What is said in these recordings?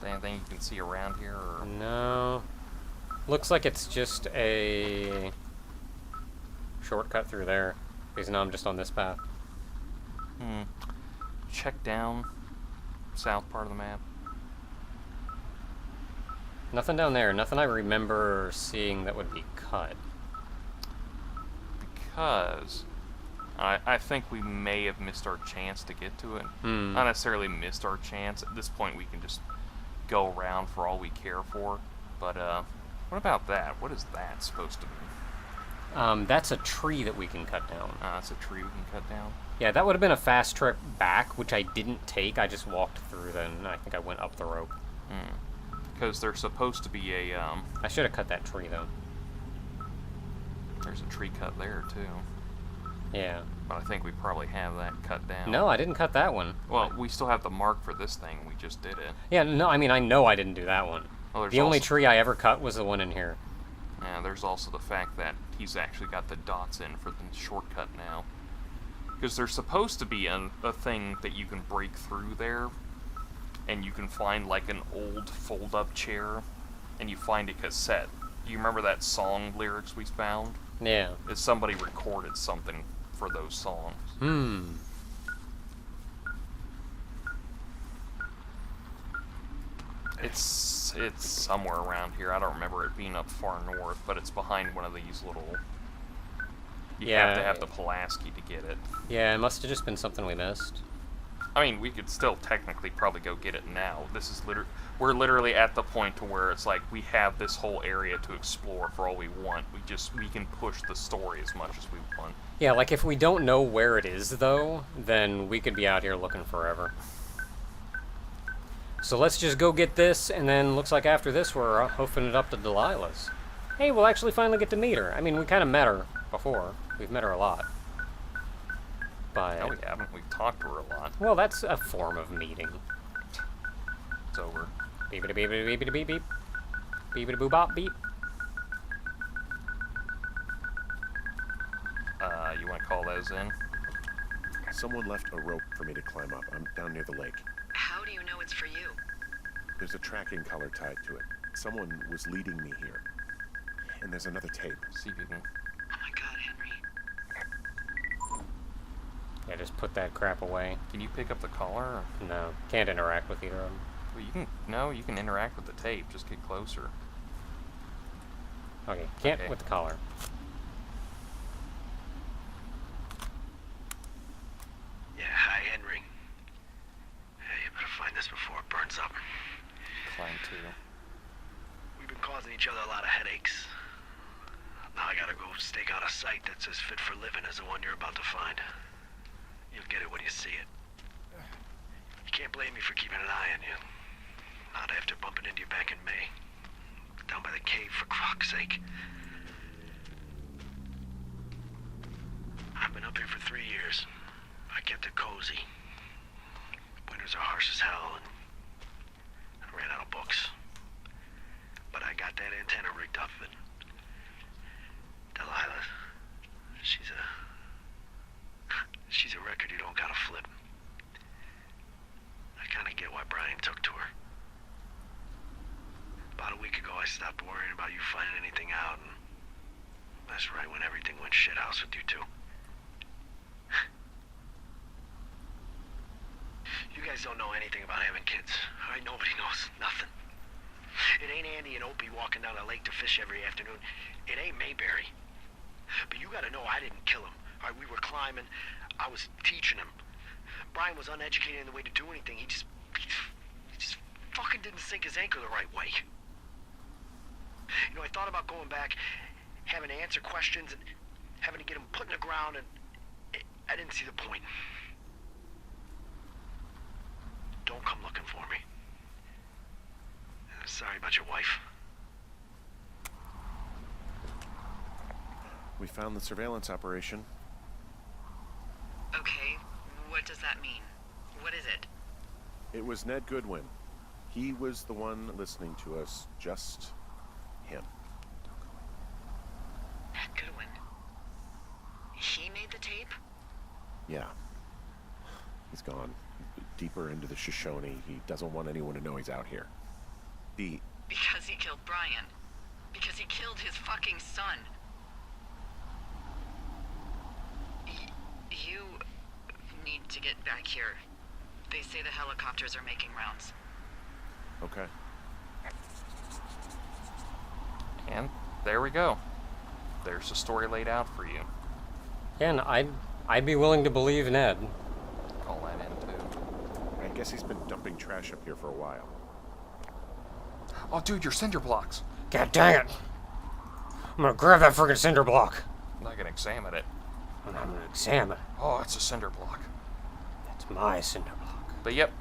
anything you can see around here? Or? No. Looks like it's just a shortcut through there. Because now I'm just on this path. Check down south part of the map. Nothing down there. Nothing I remember seeing that would be cut. Because I think we may have missed our chance to get to it. Not necessarily missed our chance. At this point, we can just go around for all we care for. But what about that? What is that supposed to be? That's a tree that we can cut down. That's a tree we can cut down. Yeah, that would have been a fast trip back, which I didn't take. I just walked through then, and I think I went up the rope. Because there's supposed to be a, I should have cut that tree, though. There's a tree cut there, too. Yeah. But I think we probably have that cut down. No, I didn't cut that one. Well, we still have the mark for this thing. We just did it. Yeah, no, I mean, I know I didn't do that one. Well, the only tree I ever cut was the one in here. Yeah, there's also the fact that he's actually got the dots in for the shortcut now. Because there's supposed to be a thing that you can break through there, and you can find like an old fold-up chair, and you find a cassette. Do you remember that song lyrics we found? Yeah. Is somebody recorded something for those songs. It's somewhere around here. I don't remember it being up far north, but it's behind one of these little... You have to have the Pulaski to get it. Yeah, it must have just been something we missed. I mean, we could still technically probably go get it now. This is we're literally at the point to where it's like we have this whole area to explore for all we want. We can push the story as much as we want. Yeah, like if we don't know where it is though, then we could be out here looking forever. So let's just go get this, and then looks like after this we're hoofing it up to Delilah's. Hey, we'll actually finally get to meet her. I mean, we kind of met her before. We've met her a lot. But... No, we haven't. We've talked to her a lot. Well, that's a form of meeting. It's over. Beep-a-da beep-a-da beep-a-da beep beep. Beep-a-da boo-bop beep. You want to call those in? Someone left a rope for me to climb up. I'm down near the lake. How do you know it's for you? There's a tracking collar tied to it. Someone was leading me here. And there's another tape. See if you can... Oh my god, Henry. Yeah, just put that crap away. Can you pick up the collar? Or? No, can't interact with either of them. Well, you can... No, you can interact with the tape. Just get closer. Okay, can't with the collar. Yeah, hi, Henry. Hey, you better find this before it burns up. Climb 2. We've been causing each other a lot of headaches. Now I gotta go stake out a site that's as fit for living as the one you're about to find. You'll get it when you see it. You can't blame me for keeping an eye on you. Not after bumping into you back in May. Down by the cave, for croc's sake. I've been up here for 3 years. I kept it cozy. Winters are harsh as hell, and I ran out of books. But I got that antenna rigged up, and Delilah, she's a record you don't gotta flip. I kinda get why Brian took to her. About a week ago, I stopped worrying about you finding anything out, and that's right when everything went shithouse with you two. You guys don't know anything about having kids. All right, nobody knows nothing. It ain't Andy and Opie walking down the lake to fish every afternoon. It ain't MadameBerry. But you gotta know I didn't kill him. All right, we were climbing. I was teaching him. Brian was uneducated in the way to do anything. He just fucking didn't sink his anchor the right way. You know, I thought about going back, having to answer questions, and having to get him put in the ground, and I didn't see the point. Don't come looking for me. Sorry about your wife. We found the surveillance operation. Okay, what does that mean? What is it? It was Ned Goodwin. He was the one listening to us. Just him. Ned Goodwin. He made the tape? Yeah. He's gone. Deeper into the Shoshone. He doesn't want anyone to know he's out here. The... Because he killed Brian. Because he killed his fucking son. You need to get back here. They say the helicopters are making rounds. Okay. And there we go. There's the story laid out for you. And I'd be willing to believe Ned. Call that in too. I guess he's been dumping trash up here for a while. Oh, dude, your cinder blocks. God dang it! I'm gonna grab that friggin' cinder block. I'm not gonna examine it. And I'm gonna examine. Oh, it's a cinder block. That's my cinder block. But yep,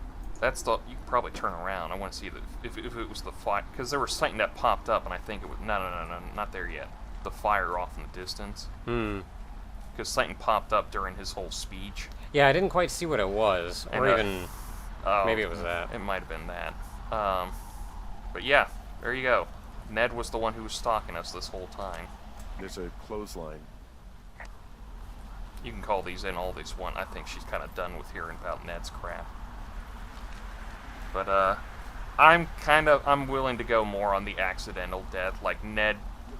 that's the. You can probably turn around. I want to see the if it was the fire, because there was something that popped up, and I think it was no, not there yet. The fire off in the distance. Because something popped up during his whole speech. Yeah, I didn't quite see what it was, or And, even maybe it was that. It might have been that. But yeah, there you go. Ned was the one who was stalking us this whole time. There's a clothesline. You can call these in all these one. I think she's kind of done with hearing about Ned's crap. But I'm willing to go more on the accidental death. Like Ned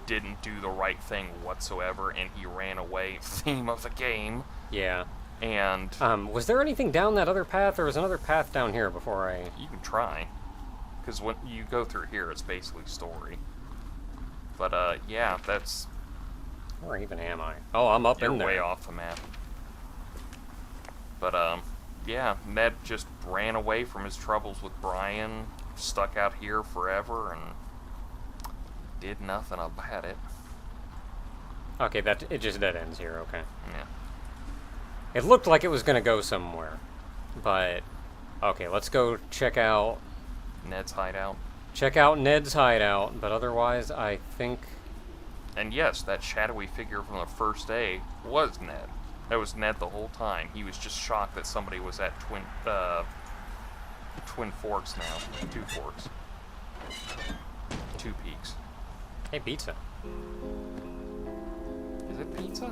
didn't do the right thing whatsoever, and he ran away. Theme of the game. Yeah. And was there anything down that other path? There was another path down here before I... you can try, because when you go through here, it's basically story. But yeah, that's... Where even am I? Oh, I'm up You're in there. way off the map. But yeah, Ned just ran away from his troubles with Brian, stuck out here forever, and did nothing about it. Okay, it just dead ends here, okay. Yeah. It looked like it was gonna go somewhere. But, okay, let's go check out Ned's hideout. Ned's hideout, but otherwise I think... And yes, that shadowy figure from the first day was Ned. That was Ned the whole time. He was just shocked that somebody was at Twin Forks now. Two Forks. Two Peaks. Hey, pizza. Is it pizza?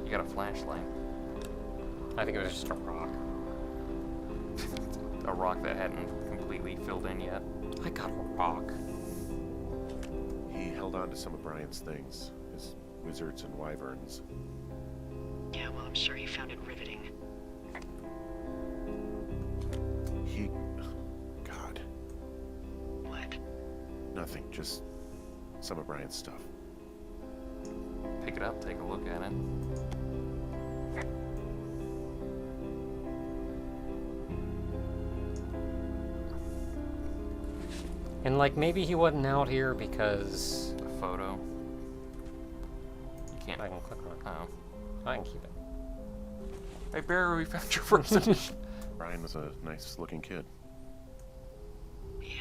You got a flashlight. I think it was just a rock. A rock that hadn't completely filled in yet. I got a rock. He held on to some of Brian's things. His wizards and wyverns. Yeah, well, I'm sure he found it riveting. He... God. What? Nothing. Just some of Brian's stuff. Pick it up, take a look at it. And, like, maybe he wasn't out here because... The photo. You can't... I can click on it. Oh. I can keep it. Hey, Barry, we found your first edition. Brian was a nice-looking kid. Yeah.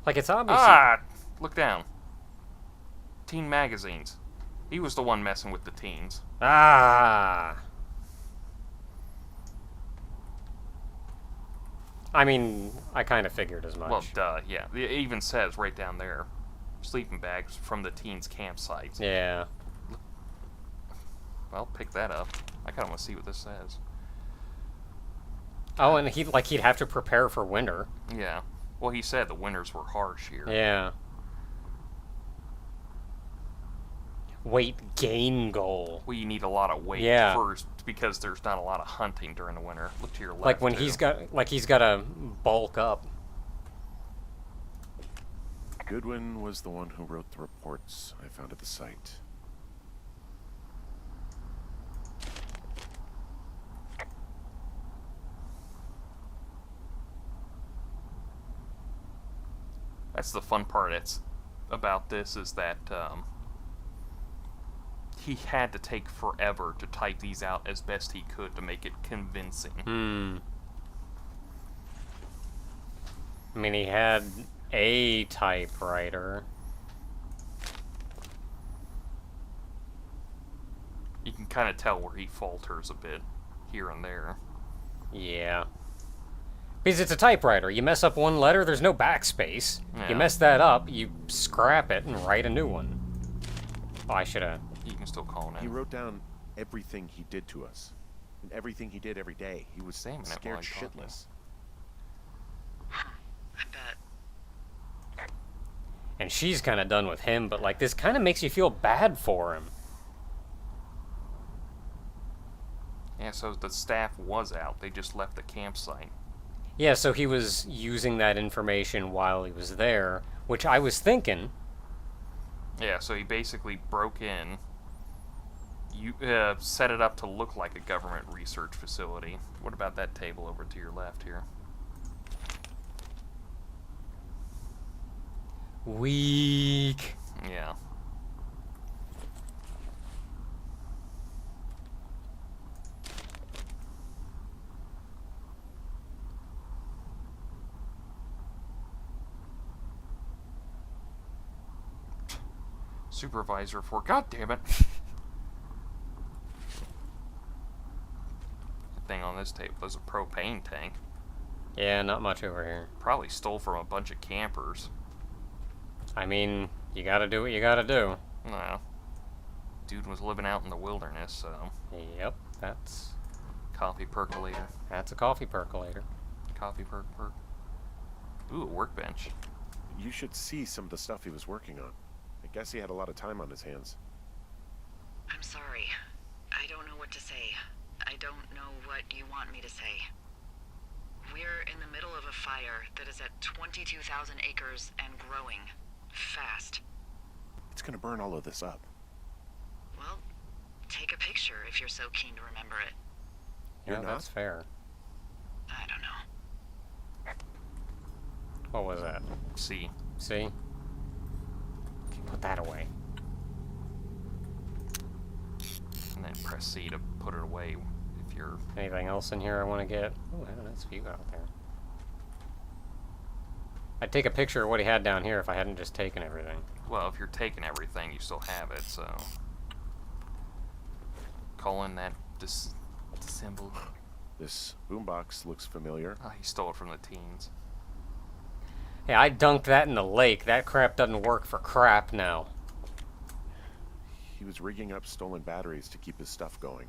Like, it's obvious... Ah! Look down. Teen magazines. He was the one messing with the teens. Ah! I mean, I kind of figured as much. Well, duh, yeah. It even says right down there, sleeping bags from the teens' campsites. Yeah. Well, pick that up. I kind of want to see what this says. Oh, and he'd have to prepare for winter. Yeah. Well, he said the winters were harsh here. Yeah. Weight gain goal. Well, you need a lot of weight Yeah. first because there's not a lot of hunting during the winter. Look to your left. Like when too. he's got to bulk up. Goodwin was the one who wrote the reports I found at the site. That's the fun part. It's about this is that he had to take forever to type these out as best he could to make it convincing. I mean, he had a typewriter. You can kind of tell where he falters a bit here and there. Yeah. Because it's a typewriter. You mess up one letter, there's no backspace. Yeah. You mess that up, you scrap it and write a new one. Oh, I should have... You can still call him He in. wrote down everything he did to us. And everything he did every day. He was Saying it while scared I'm talking. shitless. I bet. And she's kind of done with him, but like this kind of makes you feel bad for him. Yeah, so the staff was out. They just left the campsite. Yeah, so he was using that information while he was there, which I was thinking. Yeah, so he basically broke in. You set it up to look like a government research facility. What about that table over to your left here? Weak. Yeah. Supervisor for... God damn it! The thing on this tape was a propane tank. Yeah, not much over here. Probably stole from a bunch of campers. I mean, you gotta do what you gotta do. No. Dude was living out in the wilderness, so... Yep, that's Coffee percolator. a coffee percolator. Coffee perk. Ooh, a workbench. You should see some of the stuff he was working on. I guess he had a lot of time on his hands. I'm sorry. I don't know what to say. I don't know what you want me to say. We're in the middle of a fire that is at 22,000 acres and growing. Fast. It's gonna burn all of this up. Well, take a picture if you're so keen to remember it. Yeah, You're that's not? fair. I don't know. What was that? See. See? Put that away. And then press C to put it away if you're... Anything else in here I want to get? Oh, I have a nice view out there. I'd take a picture of what he had down here if I hadn't just taken everything. Well, if you're taking everything, you still have it, so... Calling that disassembled. This boombox looks familiar. Oh, he stole it from the teens. Hey, I dunked that in the lake. That crap doesn't work for crap now. He was rigging up stolen batteries to keep his stuff going.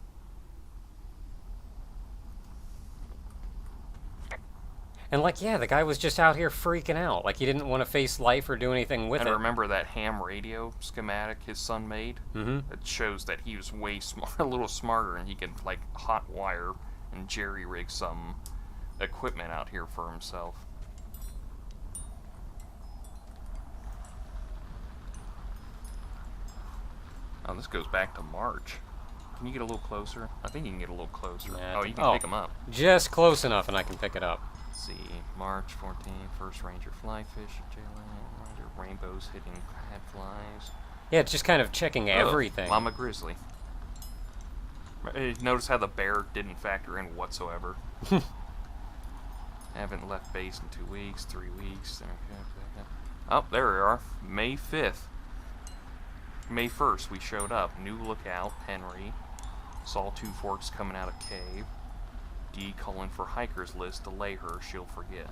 And like, yeah, the guy was just out here freaking out. Like he didn't want to face life or do anything with And it. remember that ham radio schematic his son made? Mm-hmm. It shows that he was way a little smarter, and he could, like, hot wire and jerry-rig some equipment out here for himself. Oh, this goes back to March. Can you get a little closer? I think you can get a little closer. Yeah, Oh, you can oh. pick them up. Just close enough and I can pick it up. Let's see, March 14th, first Ranger fly fish, Ranger rainbows hitting flies. Yeah, it's just kind of checking everything. Mama Grizzly. Notice how the bear didn't factor in whatsoever. Haven't left base in 2 weeks, 3 weeks. Oh, there we are. May 5th. May 1st, we showed up. New lookout, Henry. Saw two forks coming out of cave. D calling for hiker's list. Delay her, she'll forget.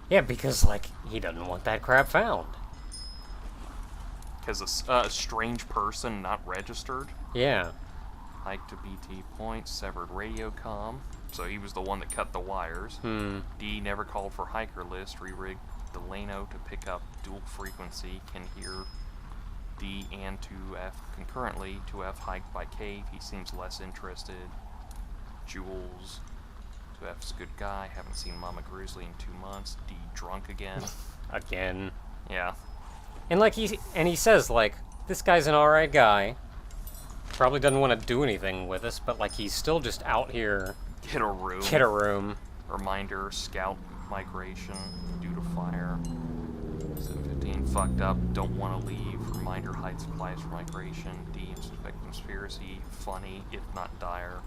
Yeah, because, like, he doesn't want that crap found. Because a strange person not registered. Yeah. Hike to BT point, severed radio comm. So he was the one that cut the wires. D never called for hiker list, re-rigged Delano to pick up dual frequency, can hear D and 2F concurrently. 2F hiked by cave, he seems less interested. Jules, 2F's a good guy, haven't seen Mama Grizzly in 2 months. D drunk again. Again. Yeah. And like he says, like, this guy's an alright guy. Probably doesn't want to do anything with us, but like he's still just out here. Get a room. Get a room. Reminder, scout migration due to fire. 715 fucked up, don't want to leave. Reminder, hide supplies for migration. D, suspect conspiracy, funny, if not dire.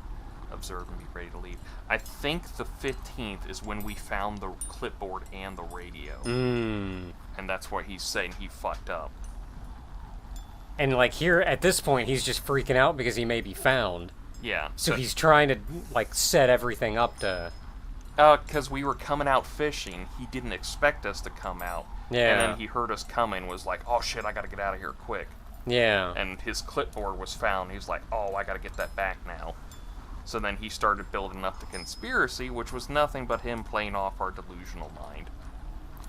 Observe and be ready to leave. I think the 15th is when we found the clipboard and the radio. And that's what he's saying, he fucked up. And like here, at this point, he's just freaking out because he may be found. Yeah. So he's trying to, like, set everything up to... Because we were coming out fishing, he didn't expect us to come out. Yeah. And then he heard us coming, was like, oh shit, I gotta get out of here quick. Yeah. And his clipboard was found. He's like, oh, I gotta get that back now. So then he started building up the conspiracy, which was nothing but him playing off our delusional mind.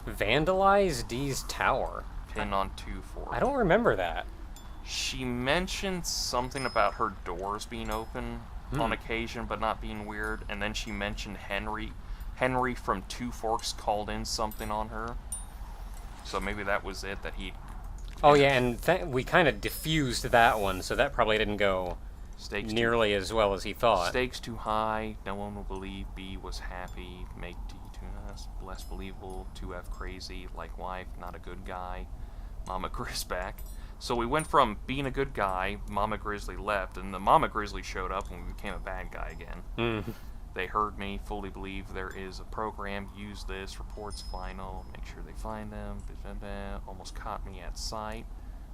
Vandalize Dee's tower. Pin on 2-4. I don't remember that. She mentioned something about her doors being open on occasion, but not being weird. And then she mentioned Henry. Henry from Two Forks called in something on her. So maybe that was it, that he... Oh yeah, and we kind of diffused that one, so that probably didn't go Stakes nearly as well as he thought. Stakes too high. No one will believe B was happy. Make D too less believable. 2F crazy. Like wife, not a good guy. Mama Grizz back. So we went from being a good guy, Mama Grizzly left, and the Mama Grizzly showed up and we became a bad guy again. They heard me, fully believe there is a program, use this, reports final, make sure they find them, almost caught me at site.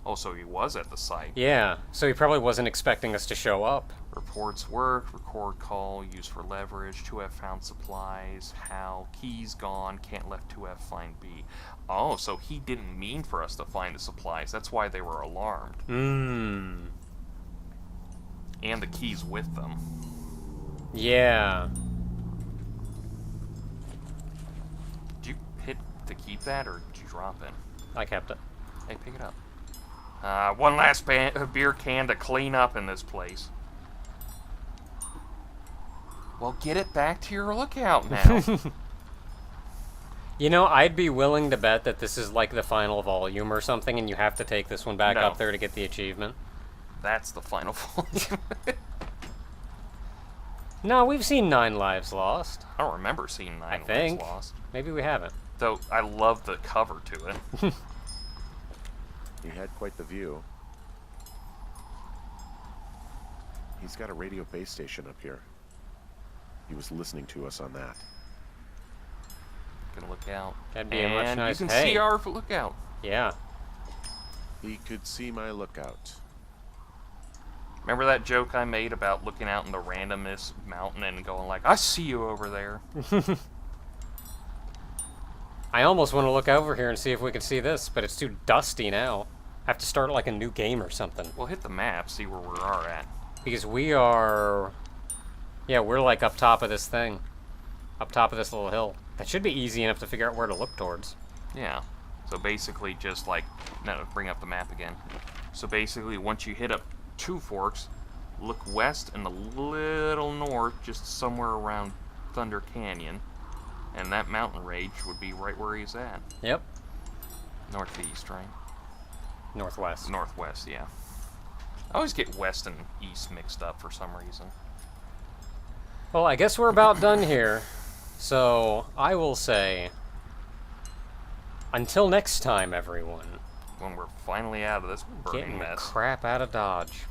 Oh, so he was at the site. Yeah, so he probably wasn't expecting us to show up. Reports work, record call, use for leverage, 2F found supplies, how, keys gone, can't let 2F find B. Oh, so he didn't mean for us to find the supplies, that's why they were alarmed. And the keys with them. Yeah. Did you hit to keep that, or did you drop it? I kept it. Hey, pick it up. One last beer can to clean up in this place. Well, get it back to your lookout now. You know, I'd be willing to bet that this is like the final volume or something, and you have to take this one back No. up there to get the achievement. That's the final volume. No, we've seen 9 Lives Lost. I don't remember seeing 9 I Lives think. Lost. Maybe we haven't. Though, I love the cover to it. He had quite the view. He's got a radio base station up here. He was listening to us on that. Gonna look out. That'd be a much nice... you can Hey. see our lookout. Yeah. He could see my lookout. Remember that joke I made about looking out in the randomness mountain and going like, I see you over there. I almost want to look over here and see if we can see this, but it's too dusty now. I have to start like a new game or something. Well, hit the map, see where we are at. Because we are... Yeah, we're like up top of this thing. Up top of this little hill. That should be easy enough to figure out where to look towards. Yeah. So basically just like, no, bring up the map again. So basically once you hit up Two Forks, look west and a little north, just somewhere around Thunder Canyon. And that mountain range would be right where he's at. Yep. Northeast, right? Northwest. Northwest, yeah. I always get west and east mixed up for some reason. Well, I guess we're about done here. So, I will say... Until next time, everyone. When we're finally out of this burning Getting the mess. crap out of Dodge.